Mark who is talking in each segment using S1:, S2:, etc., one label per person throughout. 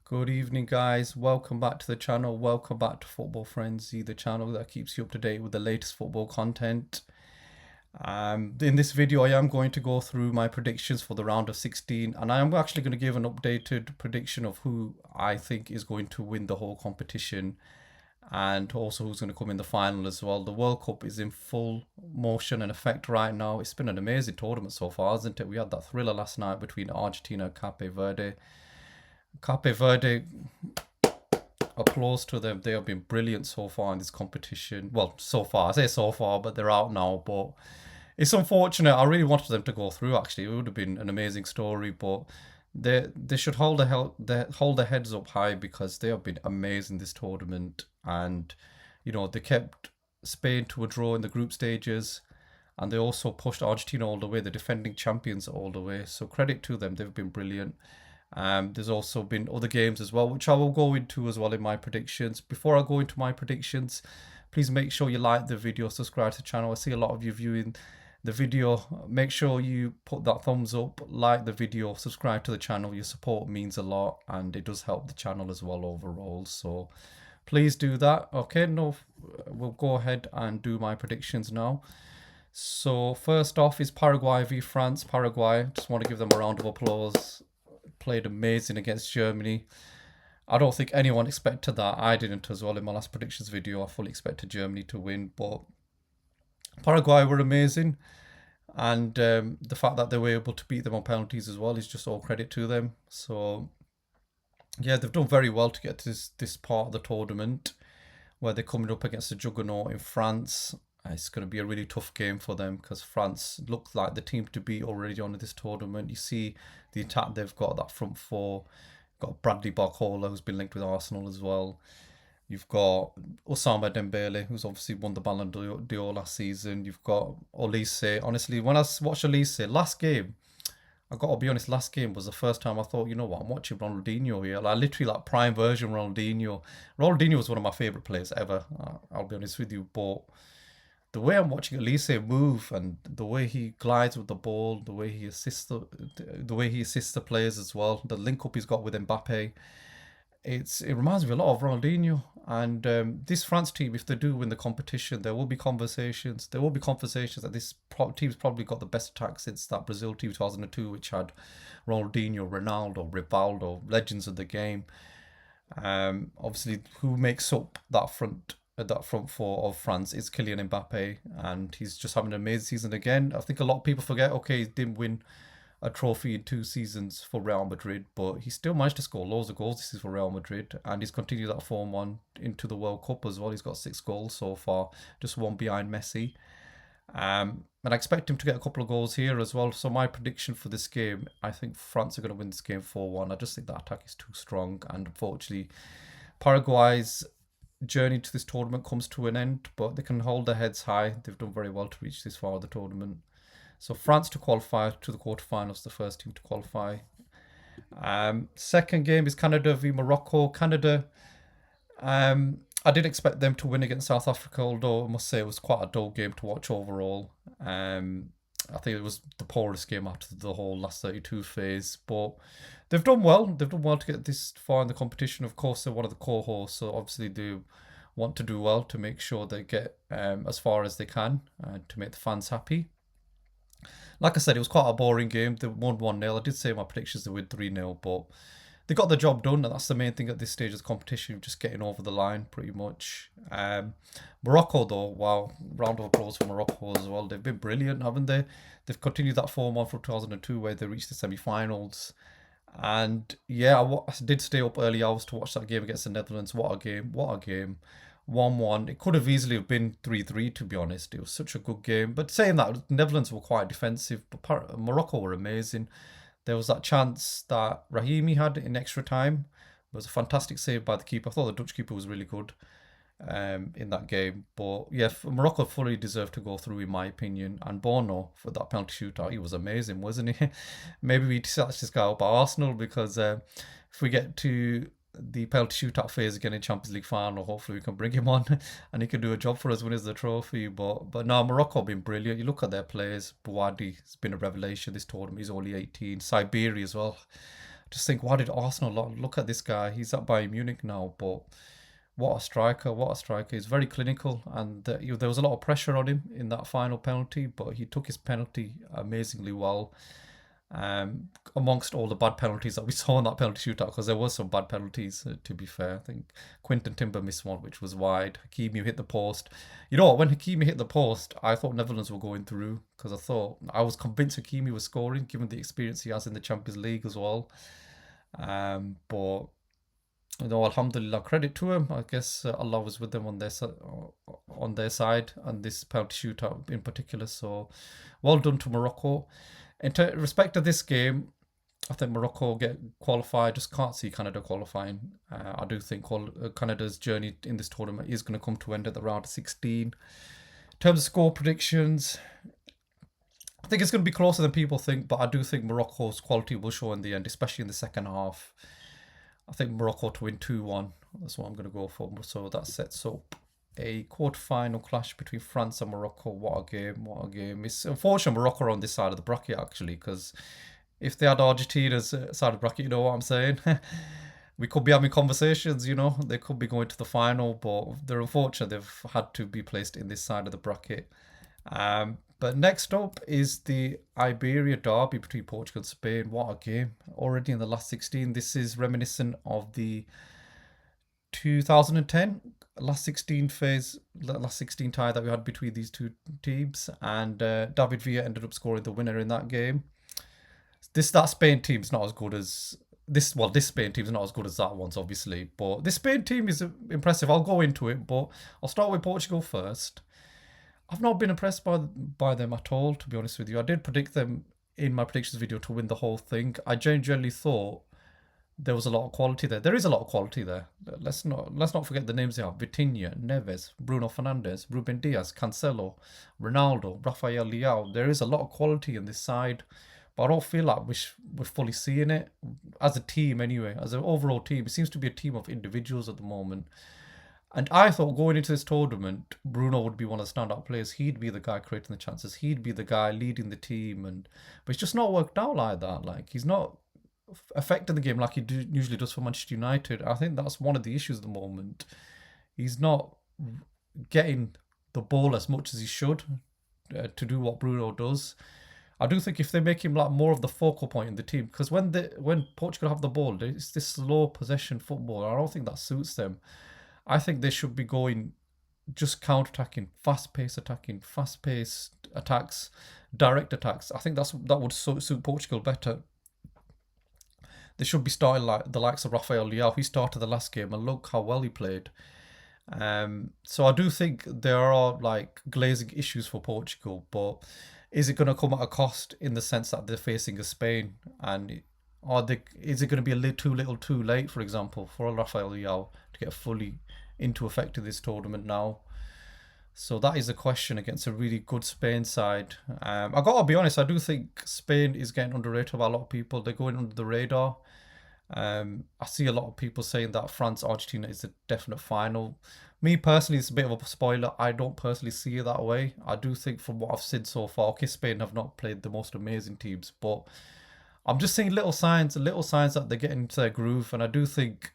S1: Good evening, guys. Welcome back to the channel. Welcome back to Football Frenzy, the channel that keeps you up to date with the latest football content. In this video, I am going to go through my predictions for the round of 16, and I am actually going to give an updated prediction of who I think is going to win the whole competition and also who's going to come in the final as well. The World Cup is in full motion and effect right now. It's been an amazing tournament so far, hasn't it? We had that thriller last night between Argentina and Cape Verde. Cape Verde, applause to them. They have been brilliant so far in this competition. Well, so far, I say so far, but they're out now. But it's unfortunate. I really wanted them to go through. Actually, it would have been an amazing story. But they should hold their heads up high because they have been amazing this tournament. And they kept Spain to a draw in the group stages, and they also pushed Argentina all the way, the defending champions all the way. So credit to them. They've been brilliant. There's also been other games as well, which I will go into as well in my predictions. Before I go into my predictions, please make sure you like the video, subscribe to the channel. I see a lot of you viewing the video. Make sure you put that thumbs up, like the video, subscribe to the channel. Your support means a lot and it does help the channel as well overall. So please do that. Okay, we'll go ahead and do my predictions now. So first off is Paraguay v France. Paraguay, just want to give them a round of applause. Played amazing against Germany. I don't think anyone expected that. I didn't as well in my last predictions video. I fully expected Germany to win, but Paraguay were amazing. And the fact that they were able to beat them on penalties as well is just all credit to them. So yeah, they've done very well to get to this part of the tournament where they're coming up against a juggernaut in France. It's going to be a really tough game for them because France look like the team to beat already on this tournament. You see the attack they've got, that front four. You've got Bradley Barcola, who's been linked with Arsenal as well. You've got Osama Dembele, who's obviously won the Ballon d'Or last season. You've got Olise. Honestly, when I watched Olise last game, I got to be honest, last game was the first time I thought, you know what, I'm watching Ronaldinho here. Like literally like prime version Ronaldinho. Ronaldinho was one of my favourite players ever. I'll be honest with you, but the way I'm watching Elise move and the way he glides with the ball, the way he assists the way he assists the players as well, the link up he's got with Mbappe, it reminds me a lot of Ronaldinho. And this France team, if they do win the competition, there will be conversations. There will be conversations that this team's probably got the best attack since that Brazil team 2002, which had Ronaldinho, Ronaldo, Rivaldo, legends of the game. Obviously, who makes up that front four of France is Kylian Mbappe, and he's just having an amazing season again. I think a lot of people forget, okay, he didn't win a trophy in 2 seasons for Real Madrid, but he still managed to score loads of goals this is for Real Madrid, and he's continued that form on into the World Cup as well. He's got 6 goals so far, just one behind Messi. And I expect him to get a couple of goals here as well. So my prediction for this game, I think France are going to win this game 4-1. I just think that attack is too strong, and unfortunately, Paraguay's journey to this tournament comes to an end, but they can hold their heads high. They've done very well to reach this far of the tournament. So France to qualify to the quarterfinals, the first team to qualify. Second game is Canada v Morocco. Canada, I did expect them to win against South Africa, although I must say it was quite a dull game to watch overall. I think it was the poorest game after the whole last 32 phase, but they've done well. They've done well to get this far in the competition. Of course, they're one of the core hosts, so obviously they want to do well to make sure they get as far as they can to make the fans happy. Like I said, it was quite a boring game. They won 1-0. I did say my predictions they win 3-0, but they got the job done, and that's the main thing at this stage of the competition, just getting over the line pretty much. Morocco though, wow, round of applause for Morocco as well. They've been brilliant, haven't they? They've continued that form on from 2002 where they reached the semi-finals. And yeah, I did stay up early hours to watch that game against the Netherlands. What a game, what a game. 1-1. It could have easily have been 3-3 to be honest. It was such a good game. But saying that, Netherlands were quite defensive, but Morocco were amazing. There was that chance that Rahimi had in extra time. It was a fantastic save by the keeper. I thought the Dutch keeper was really good in that game. But yeah, Morocco fully deserved to go through in my opinion. And Bono for that penalty shootout, he was amazing, wasn't he? Maybe we dispatch this guy up at Arsenal because if we get to the penalty shootout phase again in Champions League final, hopefully we can bring him on and he can do a job for us when it's the trophy. But no, Morocco have been brilliant. You look at their players. Bouadi has been a revelation this tournament. He's only 18. Siberia as well. Just think, why did Arsenal look at this guy? He's at Bayern Munich now, but what a striker! What a striker! He's very clinical, and there was a lot of pressure on him in that final penalty, but he took his penalty amazingly well. Amongst all the bad penalties that we saw in that penalty shootout, because there was some bad penalties, to be fair. I think Quinton Timber missed one, which was wide. Hakimi hit the post. You know what? When Hakimi hit the post, I thought Netherlands were going through, because I was convinced Hakimi was scoring, given the experience he has in the Champions League as well. But alhamdulillah, credit to him. I guess Allah was with them on their side, and this penalty shootout in particular. So, well done to Morocco. In respect of this game, I think Morocco get qualified. Just can't see Canada qualifying. I do think Canada's journey in this tournament is going to come to end at the round of 16. In terms of score predictions, I think it's going to be closer than people think, but I do think Morocco's quality will show in the end, especially in the second half. I think Morocco to win 2-1. That's what I'm going to go for. So that sets up a quarter-final clash between France and Morocco. What a game, what a game. It's unfortunate Morocco are on this side of the bracket, actually, because if they had Argentina's side of the bracket, you know what I'm saying? We could be having conversations, They could be going to the final, but they're unfortunate they've had to be placed in this side of the bracket. But next up is the Iberia derby between Portugal and Spain. What a game. Already in the last 16. This is reminiscent of the 2010 last 16 tie that we had between these two teams, and David Villa ended up scoring the winner in that game. That Spain team's not as good as this. Well, this Spain team's not as good as that one's, obviously, but this Spain team is impressive. I'll go into it, but I'll start with Portugal first. I've not been impressed by them at all, to be honest with you. I did predict them in my predictions video to win the whole thing. I genuinely thought there was a lot of quality there. There is a lot of quality there. Let's not forget the names they have: Vitinha, Neves, Bruno Fernandes, Ruben Diaz, Cancelo, Ronaldo, Rafael Leao. There is a lot of quality in this side, but I don't feel like we're fully seeing it as a team anyway. As an overall team, it seems to be a team of individuals at the moment. And I thought going into this tournament, Bruno would be one of the standout players. He'd be the guy creating the chances. He'd be the guy leading the team. But it's just not worked out like that. Like, he's not affecting the game like he usually does for Manchester United. I think that's one of the issues at the moment. He's not getting the ball as much as he should to do what Bruno does. I do think if they make him like more of the focal point in the team, because when Portugal have the ball, it's this slow possession football. I don't think that suits them. I think they should be going just counter-attacking, fast-paced attacks, direct attacks. I think that would suit Portugal better. They should be starting like the likes of Rafael Leao. He started the last game, and look how well he played. So I do think there are like glazing issues for Portugal, but is it going to come at a cost in the sense that they're facing a Spain, and is it going to be a little too late, for example, for Rafael Leao to get fully into effect in this tournament now? So that is a question against a really good Spain side. I got to be honest, I do think Spain is getting underrated by a lot of people. They're going under the radar. I see a lot of people saying that France-Argentina is a definite final. Me personally, it's a bit of a spoiler. I don't personally see it that way. I do think from what I've seen so far, okay, Spain have not played the most amazing teams, but I'm just seeing little signs that they're getting into their groove, and I do think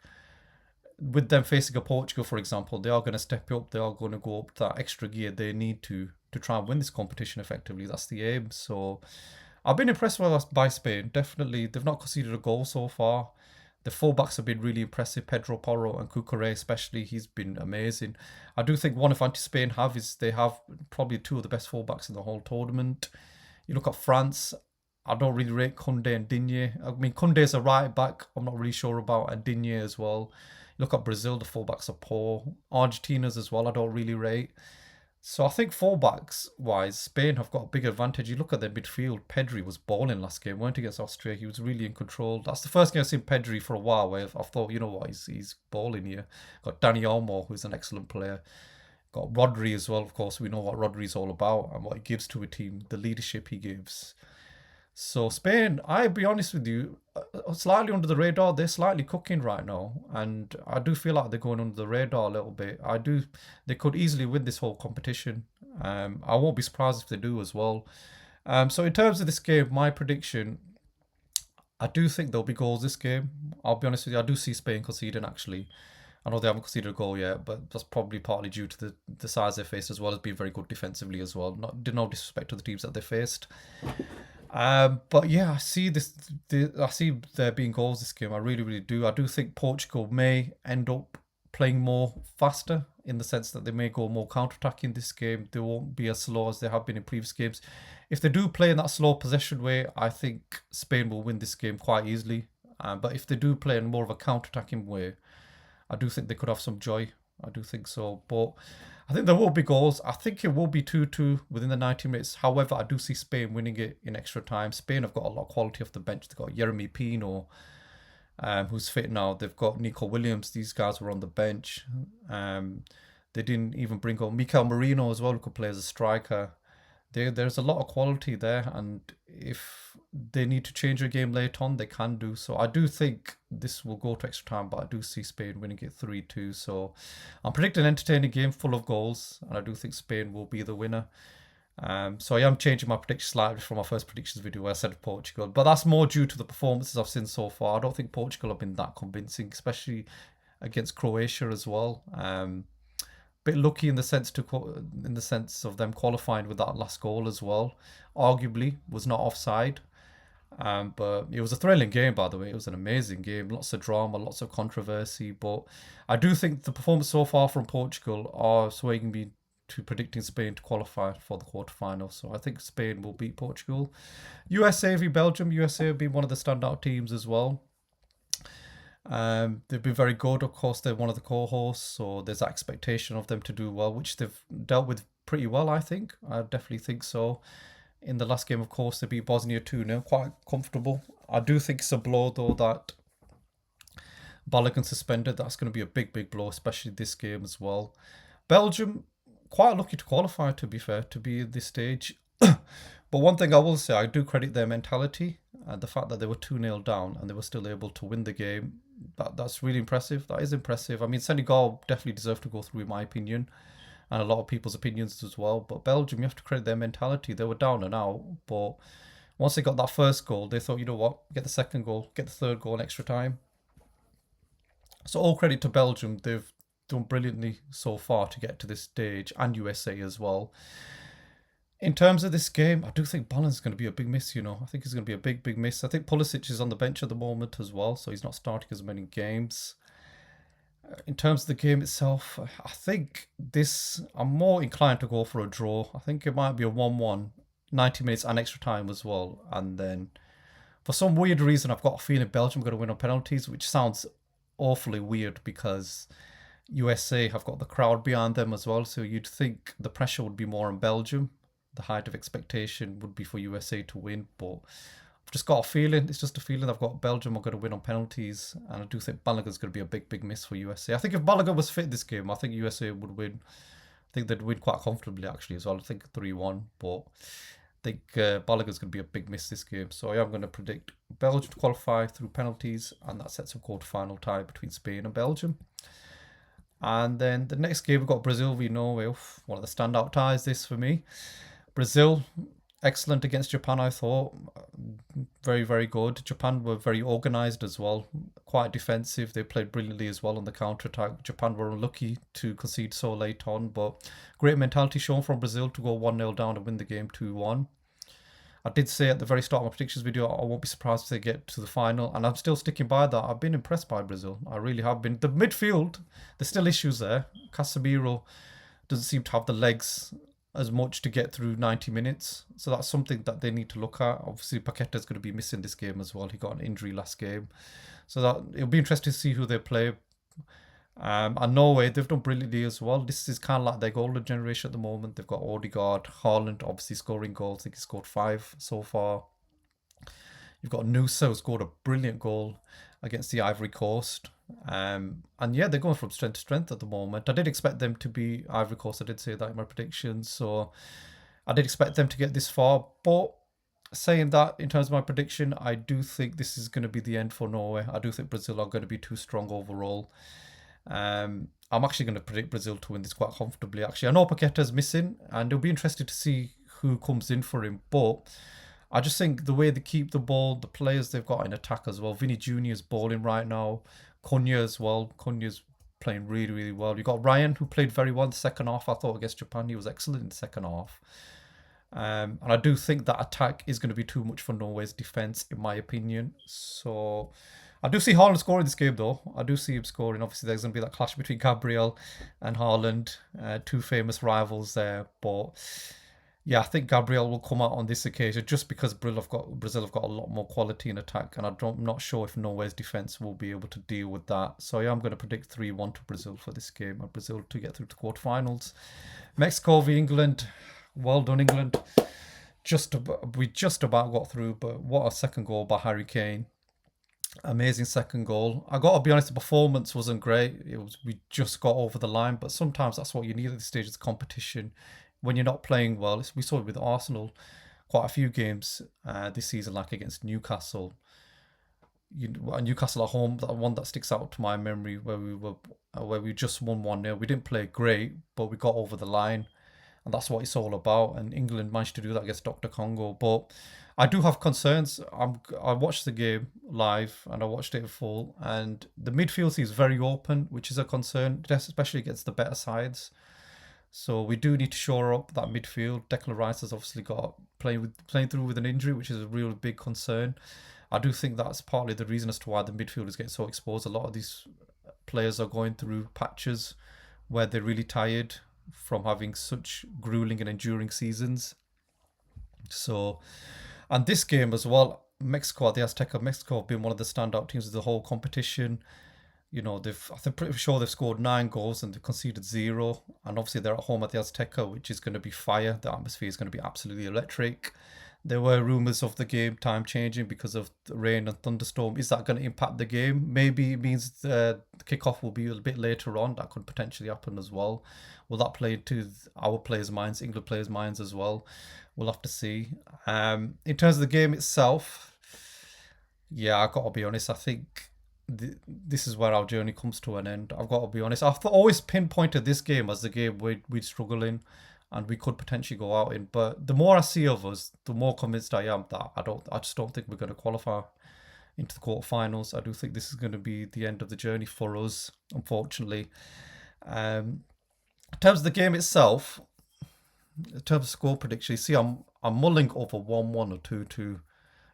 S1: with them facing a Portugal, for example, they are going to step up. They are going to go up that extra gear they need to try and win this competition effectively. That's the aim. So I've been impressed by Spain. Definitely, they've not conceded a goal so far. The fullbacks have been really impressive. Pedro Porro and Cucurella especially, he's been amazing. I do think one advantage Spain have is they have probably two of the best fullbacks in the whole tournament. You look at France, I don't really rate Koundé and Digne. I mean, Koundé's a right back. I'm not really sure about, and Digne as well. Look at Brazil, the fullbacks are poor. Argentina's as well, I don't really rate. So I think fullbacks wise, Spain have got a big advantage. You look at their midfield. Pedri was balling last game, went against Austria. He was really in control. That's the first game I've seen Pedri for a while where I've thought, you know what, he's balling here. Got Dani Olmo, who's an excellent player. Got Rodri as well, of course. We know what Rodri's all about and what he gives to a team, the leadership he gives. So Spain, I'll be honest with you, slightly under the radar. They're slightly cooking right now, and I do feel like they're going under the radar a little bit. They could easily win this whole competition. I won't be surprised if they do as well. So in terms of this game, my prediction, I do think there'll be goals this game. I'll be honest with you, I do see Spain conceding actually. I know they haven't conceded a goal yet, but that's probably partly due to the size they faced as well as being very good defensively as well. Not did no disrespect to the teams that they faced. But yeah, I see this. I see there being goals this game. I really, really do. I do think Portugal may end up playing more faster in the sense that they may go more counter-attacking this game. They won't be as slow as they have been in previous games. If they do play in that slow possession way, I think Spain will win this game quite easily. But if they do play in more of a counter-attacking way, I do think they could have some joy. I do think so. But I think there will be goals. I think it will be 2-2 within the 90 minutes. However, I do see Spain winning it in extra time. Spain have got a lot of quality off the bench. They've got Jeremy Pino, who's fit now. They've got Nico Williams. These guys were on the bench. They didn't even bring on Mikel Merino as well, who could play as a striker. There's a lot of quality there, and if they need to change their game later on, they can do so. I do think this will go to extra time, but I do see Spain winning it 3-2. So I'm predicting an entertaining game full of goals, and I do think Spain will be the winner. So I am changing my prediction slightly from my first predictions video where I said Portugal, but that's more due to the performances I've seen so far. I don't think Portugal have been that convincing, especially against Croatia as well. Bit lucky in the sense of them qualifying with that last goal as well. Arguably was not offside. But it was a thrilling game, by the way. It was an amazing game. Lots of drama, lots of controversy. But I do think the performance so far from Portugal are swaying me to predicting Spain to qualify for the quarterfinals. So I think Spain will beat Portugal. USA v Belgium. USA have been one of the standout teams as well. They've been very good. Of course, they're one of the co-hosts, so there's that expectation of them to do well, which they've dealt with pretty well, I think. I definitely think so. In the last game, of course, they beat Bosnia 2-0, quite comfortable. I do think it's a blow, though, that Balogun suspended. That's going to be a big, big blow, especially this game as well. Belgium, quite lucky to qualify, to be fair, to be at this stage. But one thing I will say, I do credit their mentality and the fact that they were 2-0 down and they were still able to win the game. That's really impressive. That is impressive. I mean, Senegal definitely deserve to go through, in my opinion, and a lot of people's opinions as well. But Belgium, you have to credit their mentality. They were down and out, but once they got that first goal, they thought, you know what, get the second goal, get the third goal in extra time. So all credit to Belgium. They've done brilliantly so far to get to this stage, and USA as well. In terms of this game, I do think Ballin's going to be a big miss, you know. I think he's going to be a big, big miss. I think Pulisic is on the bench at the moment as well, so he's not starting as many games. In terms of the game itself, I think I'm more inclined to go for a draw. I think it might be a 1-1, 90 minutes and extra time as well. And then for some weird reason, I've got a feeling Belgium are going to win on penalties, which sounds awfully weird because USA have got the crowd behind them as well. So you'd think the pressure would be more on Belgium. The height of expectation would be for USA to win, but I've just got a feeling. It's just a feeling. I've got Belgium are going to win on penalties, and I do think Balogun's going to be a big, big miss for USA. I think if Balogun was fit this game, I think USA would win. I think they'd win quite comfortably actually as well. I think 3-1, but I think Balogun's going to be a big miss this game. So I am going to predict Belgium to qualify through penalties, and that sets a quarter-final tie between Spain and Belgium. And then the next game we've got Brazil v Norway. Oof, one of the standout ties this for me. Brazil, excellent against Japan, I thought. Very, very good. Japan were very organised as well. Quite defensive. They played brilliantly as well on the counter-attack. Japan were unlucky to concede so late on, but great mentality shown from Brazil to go 1-0 down and win the game 2-1. I did say at the very start of my predictions video, I won't be surprised if they get to the final, and I'm still sticking by that. I've been impressed by Brazil. I really have been. The midfield, there's still issues there. Casemiro doesn't seem to have the legs as much to get through 90 minutes. So that's something that they need to look at. Obviously, Paqueta's going to be missing this game as well. He got an injury last game. So that it'll be interesting to see who they play. And Norway, they've done brilliantly as well. This is kind of like their golden generation at the moment. They've got Odegaard, Haaland, obviously scoring goals. I think he scored 5 so far. You've got Nusa, who scored a brilliant goal against the Ivory Coast. And yeah, they're going from strength to strength at the moment. I did expect them to be Ivory Coast. I did say that in my predictions. So I did expect them to get this far. But saying that, in terms of my prediction, I do think this is going to be the end for Norway. I do think Brazil are going to be too strong overall. I'm actually going to predict Brazil to win this quite comfortably. Actually, I know Paqueta's missing, and it'll be interesting to see who comes in for him. But I just think the way they keep the ball, the players they've got in attack as well. Vinny Jr. is balling right now. Cunha as well. Cunha's playing really, really well. You got Ryan, who played very well in the second half. I thought against Japan he was excellent in the second half. And I do think that attack is going to be too much for Norway's defense, in my opinion. So I do see Haaland scoring this game, though. I do see him scoring. Obviously, there's going to be that clash between Gabriel and Haaland, two famous rivals there. But yeah, I think Gabriel will come out on this occasion just because Brazil have got a lot more quality in attack, and I'm not sure if Norway's defense will be able to deal with that. So yeah, I'm going to predict 3-1 to Brazil for this game, and Brazil to get through to quarterfinals. Mexico v England. Well done, England. We just about got through, but what a second goal by Harry Kane. Amazing second goal. I got to be honest, the performance wasn't great. We just got over the line, but sometimes that's what you need at this stage of the competition. When you're not playing well, we saw it with Arsenal quite a few games this season, like against Newcastle. Newcastle at home, that one that sticks out to my memory, where we just won 1-0. We didn't play great, but we got over the line. And that's what it's all about. And England managed to do that against Dr. Congo. But I do have concerns. I watched the game live and I watched it in full. And the midfield is very open, which is a concern, especially against the better sides. So we do need to shore up that midfield. Declan Rice has obviously got playing through with an injury, which is a real big concern. I do think that's partly the reason as to why the midfielders get so exposed. A lot of these players are going through patches where they're really tired from having such grueling and enduring seasons. So, and this game as well, Mexico, the Azteca, Mexico have been one of the standout teams of the whole competition. I'm pretty sure they've scored 9 goals and they've conceded 0. And obviously they're at home at the Azteca, which is going to be fire. The atmosphere is going to be absolutely electric. There were rumours of the game time changing because of the rain and thunderstorm. Is that going to impact the game? Maybe it means the kickoff will be a bit later on. That could potentially happen as well. Will that play into our players' minds, England players' minds as well? We'll have to see. In terms of the game itself, yeah, I've got to be honest. I think this is where our journey comes to an end. I've got to be honest. I've always pinpointed this game as the game we'd struggle in and we could potentially go out in. But the more I see of us, the more convinced I am that I just don't think we're going to qualify into the quarterfinals. I do think this is going to be the end of the journey for us, unfortunately. In terms of the game itself, in terms of score prediction, you see, I'm mulling over 1-1 or 2-2. You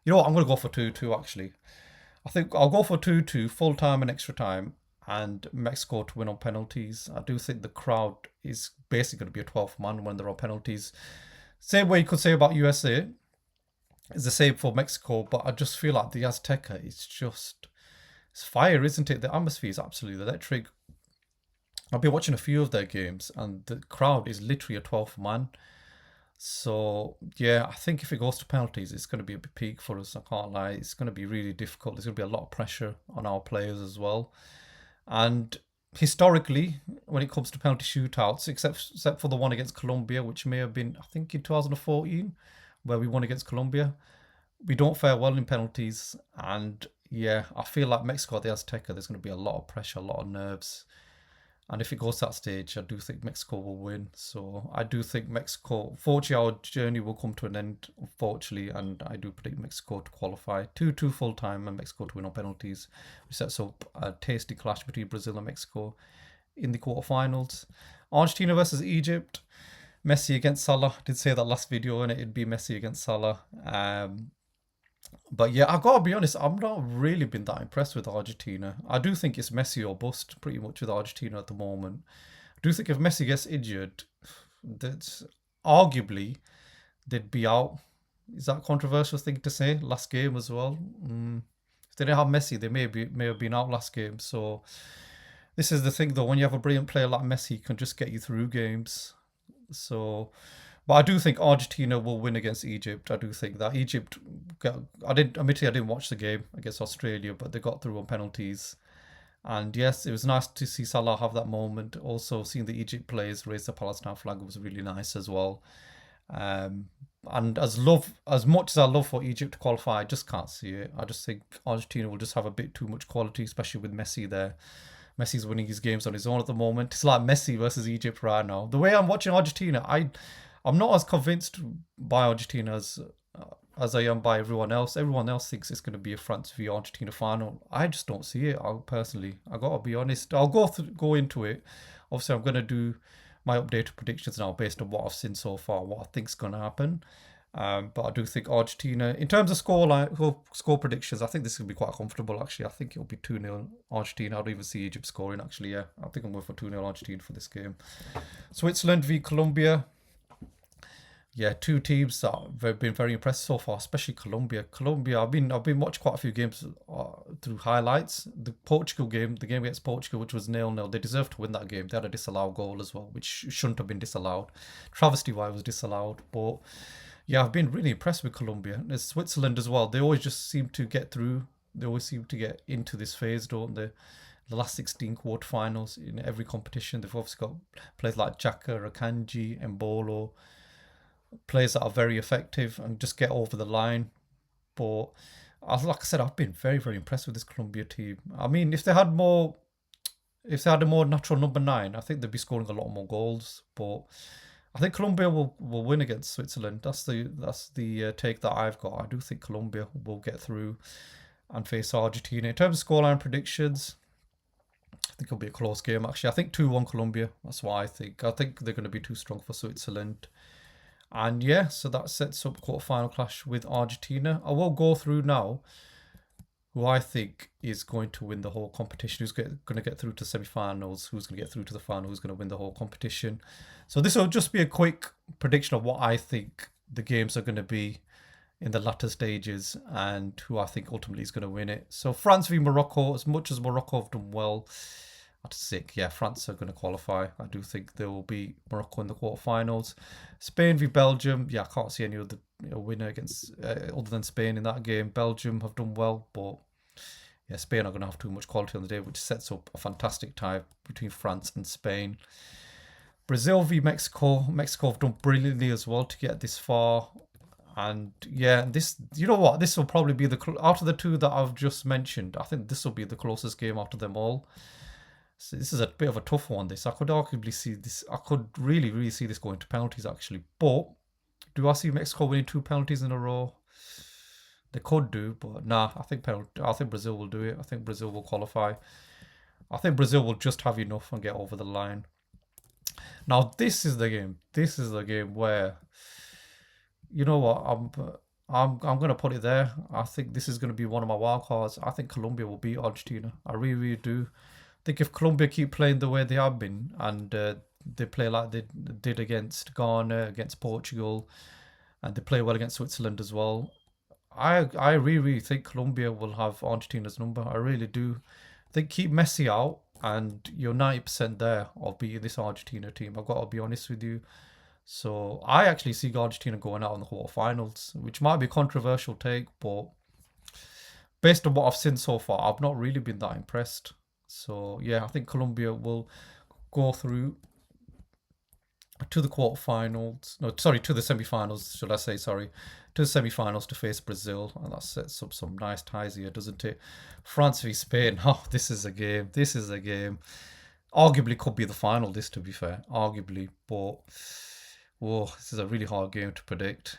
S1: know what? I'm going to go for 2-2 actually. I think I'll go for 2-2, full time and extra time, and Mexico to win on penalties. I do think the crowd is basically going to be a 12th man when there are penalties. Same way you could say about USA. It's the same for Mexico, but I just feel like the Azteca is it's fire, isn't it? The atmosphere is absolutely electric. I've been watching a few of their games, and the crowd is literally a 12th man. So yeah, I think if it goes to penalties, it's going to be a big peak for us. I can't lie; it's going to be really difficult. There's going to be a lot of pressure on our players as well. And historically, when it comes to penalty shootouts, except for the one against Colombia, which may have been, I think, in 2014, where we won against Colombia, we don't fare well in penalties. And yeah, I feel like Mexico at the Azteca, there's going to be a lot of pressure, a lot of nerves. And if it goes to that stage, I do think Mexico will win. So I do think Mexico, fortunately, our journey will come to an end, unfortunately. And I do predict Mexico to qualify 2-2 full time and Mexico to win on penalties, which sets up a tasty clash between Brazil and Mexico in the quarterfinals. Argentina versus Egypt. Messi against Salah. I did say that last video, and it'd be Messi against Salah. But yeah, I gotta be honest, I'm not really been that impressed with Argentina. I do think it's Messi or bust pretty much with Argentina at the moment. I do think if Messi gets injured, that's arguably they'd be out. Is that a controversial thing to say? Last game as well. If they didn't have Messi, they may have been out last game. So this is the thing though, when you have a brilliant player like Messi, he can just get you through games. So but I do think Argentina will win against Egypt. I do think that Egypt admittedly I didn't watch the game against Australia, but they got through on penalties. And yes, it was nice to see Salah have that moment. Also, seeing the Egypt players raise the Palestine flag was really nice as well. And as much as I love for Egypt to qualify, I just can't see it. I just think Argentina will just have a bit too much quality, especially with Messi there. Messi's winning his games on his own at the moment. It's like Messi versus Egypt right now. The way I'm watching Argentina, I'm not as convinced by Argentina as as I am by everyone else. Everyone else thinks it's going to be a France v Argentina final. I just don't see it. I gotta be honest. I'll go into it. Obviously, I'm gonna do my updated predictions now based on what I've seen so far, what I think's gonna happen. But I do think Argentina, in terms of score predictions, I think this is gonna be quite comfortable. Actually, I think it'll be 2-0 Argentina. I don't even see Egypt scoring. Actually, yeah, I think I'm going for 2-0 Argentina for this game. Switzerland v Colombia. Yeah, two teams that have been very impressed so far, especially Colombia. Colombia, I've been watching quite a few games through highlights. The Portugal game, the game against Portugal, which was 0-0, they deserved to win that game. They had a disallowed goal as well, which shouldn't have been disallowed. Travesty why it was disallowed. But yeah, I've been really impressed with Colombia. There's Switzerland as well. They always just seem to get through. They always seem to get into this phase, don't they? The last 16 quarterfinals in every competition. They've obviously got players like Xhaka, Akanji, Embolo, players that are very effective and just get over the line. But like I said, I've been very, very impressed with this Colombia team. I mean, if they had a more natural number nine, I think they'd be scoring a lot more goals. But I think Colombia will win against Switzerland. That's the take that I've got. I do think Colombia will get through and face Argentina. In terms of scoreline predictions, I think it'll be a close game. Actually, I think 2-1 Colombia. That's what I think. I think they're going to be too strong for Switzerland. And yeah, so that sets up quarterfinal clash with Argentina. I will go through now who I think is going to win the whole competition, who's going to get through to semi-finals, who's going to get through to the final, who's going to win the whole competition. So this will just be a quick prediction of what I think the games are going to be in the latter stages and who I think ultimately is going to win it. So France v Morocco, as much as Morocco have done well, that's sick. Yeah, France are going to qualify. I do think there will be Morocco in the quarterfinals. Spain v Belgium. Yeah, I can't see any other winner against other than Spain in that game. Belgium have done well, but yeah, Spain are going to have too much quality on the day, which sets up a fantastic tie between France and Spain. Brazil v Mexico. Mexico have done brilliantly as well to get this far. And yeah, this, you know what? This will probably be out of the two that I've just mentioned. I think this will be the closest game out of them all. So this is a bit of a tough one. This I could arguably see this. I could really, really see this going to penalties actually. But do I see Mexico winning 2 penalties in a row? They could do, but nah. I think Brazil will do it. I think Brazil will qualify. I think Brazil will just have enough and get over the line. Now this is the game. This is the game where, you know what, I'm gonna put it there. I think this is gonna be one of my wild cards. I think Colombia will beat Argentina. I really, really do. I think if Colombia keep playing the way they have been and they play like they did against Ghana, against Portugal, and they play well against Switzerland as well, I really, really think Colombia will have Argentina's number. I really do. I think keep Messi out and you're 90% there of beating this Argentina team. I've got to be honest with you. So I actually see Argentina going out in the quarterfinals, which might be a controversial take, but based on what I've seen so far, I've not really been that impressed. So yeah, I think Colombia will go through to the quarterfinals. No, sorry, to the semi-finals. Should I say sorry? To the semi-finals to face Brazil, and that sets up some nice ties here, doesn't it? France v Spain. Oh, this is a game. This is a game. Arguably could be the final. This, to be fair, arguably, but whoa, this is a really hard game to predict.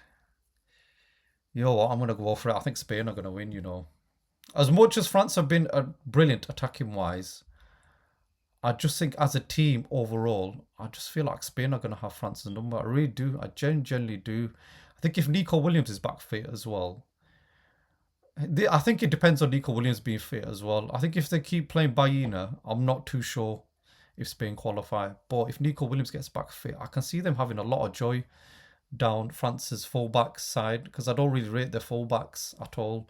S1: You know what? I'm gonna go for it. I think Spain are gonna win. You know, as much as France have been brilliant attacking wise, I just think as a team overall, I just feel like Spain are going to have France's number. I really do. I genuinely do. I think if Nico Williams is back fit as well, I think it depends on Nico Williams being fit as well. I think if they keep playing Baena, I'm not too sure if Spain qualify. But if Nico Williams gets back fit, I can see them having a lot of joy down France's fullback side because I don't really rate their fullbacks at all.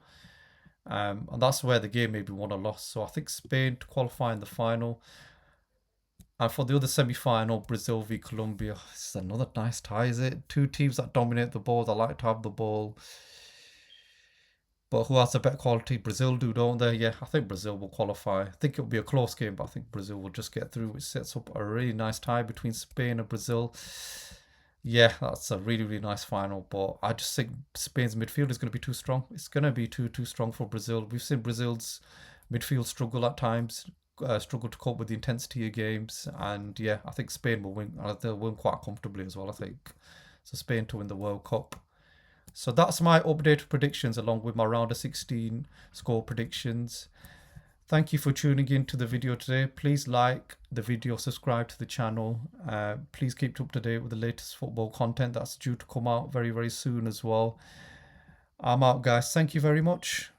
S1: And that's where the game may be won or lost. So I think Spain to qualify in the final. And for the other semi-final, Brazil v Colombia. This is another nice tie, is it? Two teams that dominate the ball, that like to have the ball. But who has the better quality? Brazil do, don't they? Yeah, I think Brazil will qualify. I think it'll be a close game, but I think Brazil will just get through, which sets up a really nice tie between Spain and Brazil. Yeah, that's a really, really nice final. But I just think Spain's midfield is going to be too strong. It's going to be too strong for Brazil. We've seen Brazil's midfield struggle at times, struggle to cope with the intensity of games. And yeah, I think Spain will win. They'll win quite comfortably as well, I think. So Spain to win the World Cup. So that's my updated predictions along with my round of 16 score predictions. Thank you for tuning in to the video today. Please like the video, subscribe to the channel. Please keep up to date with the latest football content that's due to come out very, very soon as well. I'm out, guys. Thank you very much.